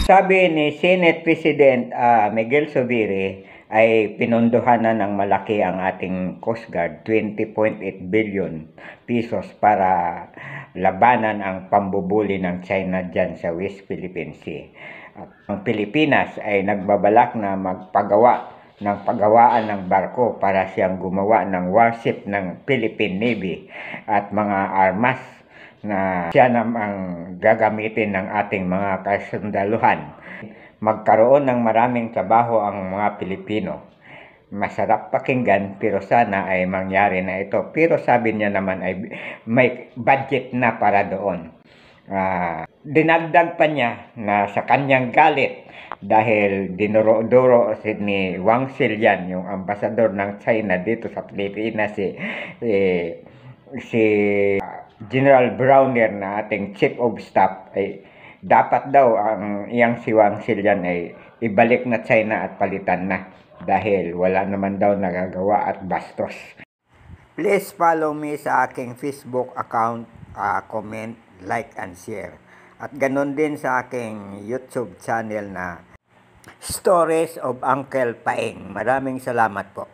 Sabi ni Senate President Miguel Zubiri ay pinondohan na ng malaki ang ating Coast Guard, 20.8 billion pesos para labanan ang pambubuli ng China dyan sa West Philippine Sea. At ang Pilipinas ay nagbabalak na magpagawa ng pagawaan ng barko para siyang gumawa ng warship ng Philippine Navy at mga armas na siya namang gagamitin ng ating mga kasundaluhan. Magkaroon ng maraming trabaho ang mga Pilipino. Masarap pakinggan pero sana ay mangyari na ito. Pero sabi niya naman ay may budget na para doon. Dinagdag pa niya na sa kanyang galit dahil dinuro-duro ni Wang Xilian, yung ambasador ng China dito sa Pilipinas, si General Browner na ating Chief of Staff, ay dapat daw ang iyang si Wang Xilian ay ibalik na China at palitan na dahil wala naman daw nagagawa at bastos. Please follow me sa aking Facebook account, comment, like, and share. At ganun din sa aking YouTube channel na Stories of Uncle Paeng. Maraming salamat po.